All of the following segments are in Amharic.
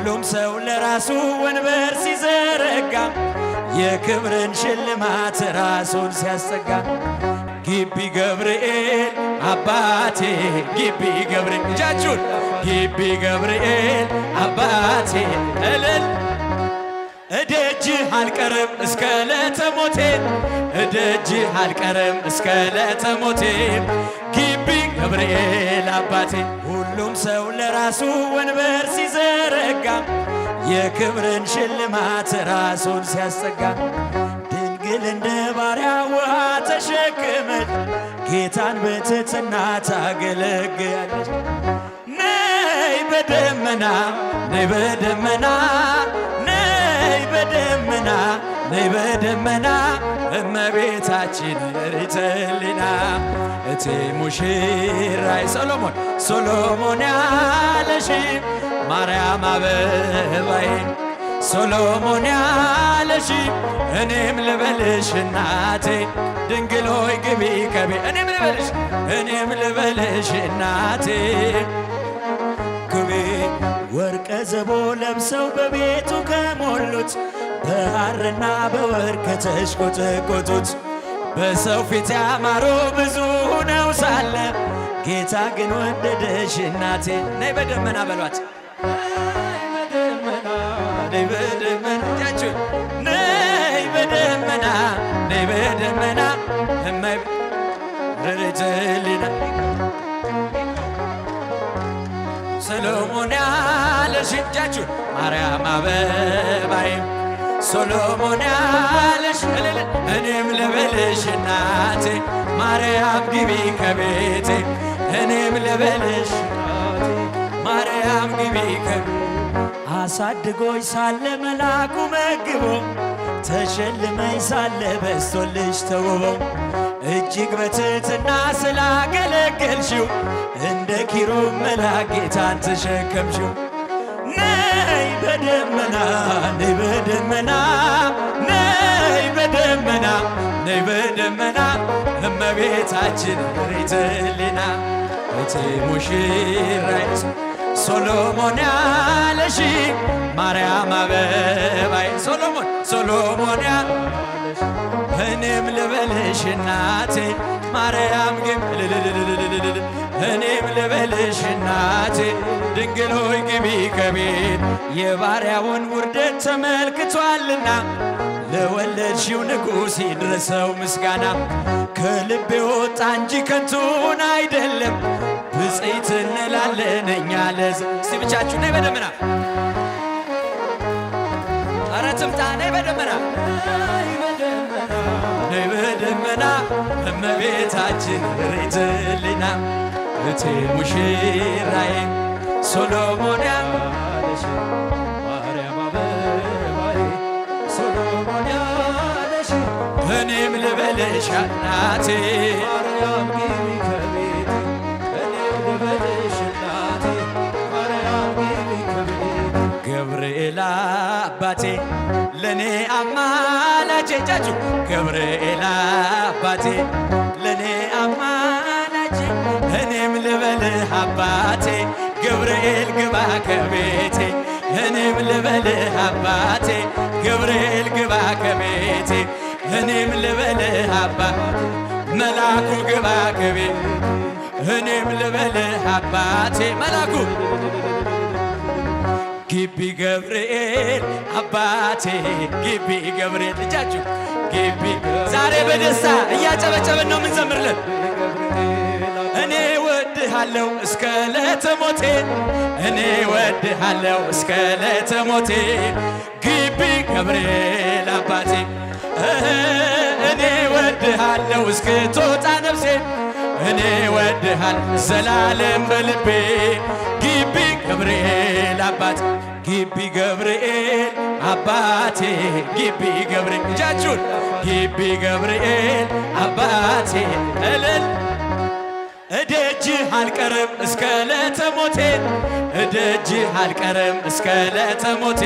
ሁሉም ሰው ለራሱ ወንበር ሲዘረጋ የክብርን ሽልማት ራሱን ሲያስጠጋ ግቢ ገብርኤል አባቴ ግቢ ገብርኤል እጃችሁን ግቢ ገብርኤል አባቴ እልል እደጅህ አልቀርም እስከ ዕለተ ሞቴ እደጅህ አልቀርም እስከ ዕለተ ሞቴ ግቢ ገብርኤል አባቴ ሁሉም ሰው ለራሱ ወንበር ሲዘረጋ የክብርን ሽልማት ራሱን ሲያስጠጋ ድንግል እንደ ባሪያ ውሃ ተሸክመች ጌታን በትሕትና ታገለግያለች። ነይ በደመና ነይ በደመና ነይ በደመና ነይ በደመና እመቤታችን ርትዕልና እቴ ሙሽራይ ሶሎሞን ያለሽ ማርያም አበባዬ ሶሎሞን ያለሽ እኔም ልበልሽ እናቴ ድንግል ሆይ ግቢ ከቤ እኔም ልበልሽ እናቴ ግቢ ወርቀ ዘቦ ለብሰው በቤቱ ከሞሉት በሐርና በወርቅ ከተሽቆጠቆጡት በሰው ፊት ያማሩ ብዙ ሆነው ሳለ ጌታ ግን ወደደሽ እናቴ ነይ በደመና በሏት ነይ በደመና እጃችሁ ነይ በደመና ነይ በደመና ርትዕልና ሰሎሞን ያለሽ እጃችሁ ማርያም አበባዬ ሶሎሞን ያለሽ እኔም ልበልሽ እናቴ ማርያም ግቢ ከቤቴ እኔም ልበልሽ ማርያም ግቢ ከቤቴ አሳድጎኝ ሳለ መልአኩ መግቦ ተሸልመኝ ሳለ በስቶልሽ ተውቦ እጅግ በትሕትና ስላገለገልሽው እንደ ኪሩብ መልአክ ጌታን ተሸከምሽው። ነይ በደመና ነይ በደመና ነይ በደመና ነይ በደመና እመቤታችን ርትዕልና እቴ ሙሽራይ ሶሎሞን ያለሽ ማርያም አበባዬ ሶሎሞን ያለሽ እኔም ልበልሽ እናቴ ማርያም ግቢ እኔም ልበልሽ እናቴ ድንግል ሆይ ግቢ ከቤት የባሪያውን ውርደት ተመልክቷልና ለወለድሽው ንጉሥ ይድረሰው ምስጋና ከልቤ ወጣ እንጂ ከንቱን አይደለም ብፅዕት እንላለን እኛ እስቲ ብቻችሁ ነይ በደመና ኧረ ትምጣ ነይ በደመና ነይ በደመና እመቤታችን ርትዕልና እቴ ሙሽራዬ ሶሎሞን ያለሽ ማርያም አበባዬ ሶሎሞን ያለሽ እኔም ልበልሽ እናቴ ማርያም ግቢ ከቤቴ እኔም ልበልሽ እናቴ ማርያም ግቢ ከቤቴ ገብርኤል አባቴ ለኔ አማላጄ ጃጁ ገብርኤል አባቴ ለኔ አማላጄ እኔም ልበልህ አባቴ ገብርኤል ግባ ከቤቴ እኔም ልበልህ አባቴ ገብርኤል ግባ ከቤቴ እኔም ልበልህ አባቴ መልአኩ ግባ ከቤቴ እኔም ልበልህ አባቴ መልአኩ ግቢ ገብርኤል አባቴ ግቢ ገብርኤል እጃችሁ ግቢ ዛሬ በደስታ እያጨበጨበን ነው ምንዘምርለን እኔ ወድሃለው እስከ ዕለተ ሞቴ እኔ ወድሃለው እስከ ዕለተ ሞቴ ግቢ ገብርኤል አባቴ እኔ ወድሃለው እስክትወጣ ነፍሴ እኔ ወድሃል ዘላለም በልቤ ግቢ ገብርኤል አባቴ ግቢ ገብርኤል አባቴ ግቢ ገብርኤል እጃችሁን ግቢ ገብርኤል አባቴ እልል እደጅህ አልቀርም እስከ ዕለተ ሞቴ እደጅህ አልቀርም እስከ ዕለተ ሞቴ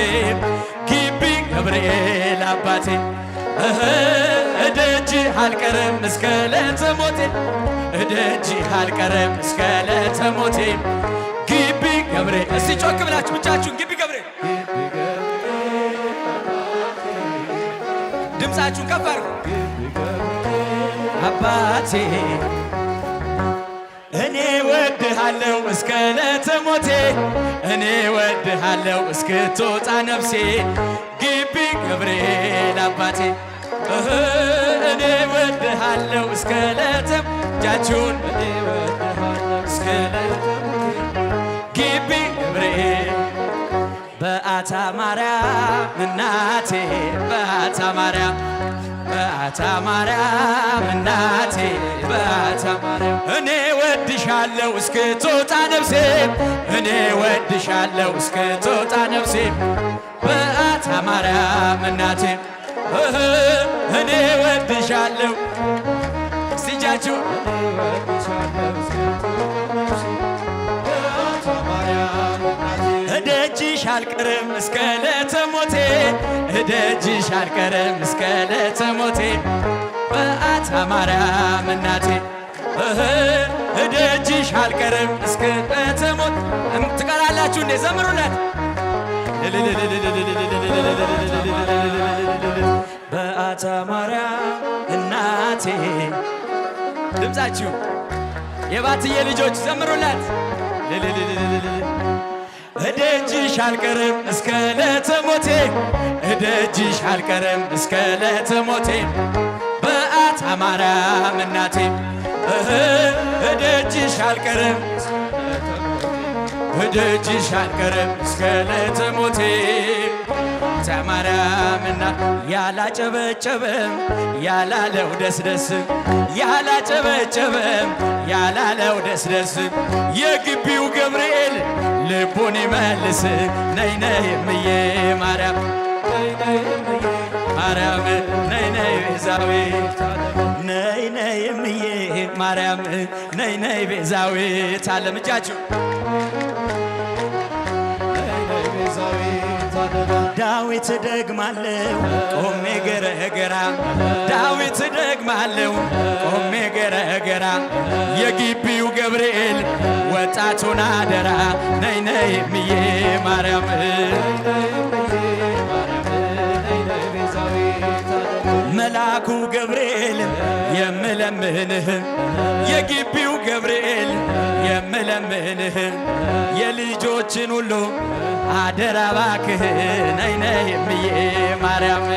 ግቢ ገብርኤል አባቴ እደጅህ አልቀርም እስከ ዕለተ ሞቴ እደጅህ አልቀርም እስከ ዕለተ ሞቴ ግቢ ገብርኤል እስቲ ጮክ ብላችሁ ብቻችሁን ግቢ ገብርኤል ድምፃችሁን ከፍ አድርጉ። አባቴ እኔ ወድሃለው እስከ ዕለተ ሞቴ እኔ ወድሃለው እስክትወጣ ነፍሴ ግቢ ገብርኤል አባቴ እኔ ወድሃለው እስከ ዕለተ እጃችሁን እኔ ወድሃለው እስከ ዕለተ ግቢ ገብርኤል በአታ ማርያም እናቴ በአታ ማርያም በአታ ማርያም እናቴ በአታ ማርያም እኔ ወድሻለው እስክትወጣ ነፍሴ እኔ ወድሻለው እስክትወጣ ነፍሴ በአታ ማርያም እናቴ እኔ ወድሻለው ሲጃችሁ እደጅሽ አልቀርም እስከ ዕለተ ሞቴ እደጅሽ አልቀርም እስከ ዕለተ ሞቴ በአታ ማርያም እናቴ እደጅሽ አልቀርም እስከ ዕለተ ሞት ትቀራላችሁ እንዴ? ዘምሩለት። በአታ ማርያም እናቴ ድምፃችሁ የባትዬ ልጆች ዘምሩላት። እደጅሽ አልቀርም እስከ ዕለተ ሞቴ እደጅሽ አልቀርም እስከ ዕለተ ሞቴ በአታ ማርያም እናቴ እደጅሽ አልቀርም እደጅሽ አልቀርም እስከ ዕለተ ሞቴ በአታ ማርያም እናቴ ያላጨበጨበም ያላለው ደስደስ ያላጨበጨበም ያላለው ደስደስ የግቢው ገብርኤል ልቡን ይመልስ ነይ ነይ እምዬ ማርያም ነይ ነይ እምዬ ማርያም ነይ ነይ ቤዛዊት ነይ ነይ እምዬ ማርያም ነይ ነይ ቤዛዊት ዓለም እጃችሁ ዳዊት ደግማለው ቆሜ ገረገራ ዳዊት ደግማለው ቆሜ ገረገራ የግቢው ገብርኤል ወጣቱን አደራ ነይ ነይ እምዬ ማርያም መልአኩ ገብርኤል የምለምንህ የግቢው ገብርኤል የምለምንህ የልጆችን ሁሉ አደራ እባክህ ነይ ነይ እምዬ ማርያም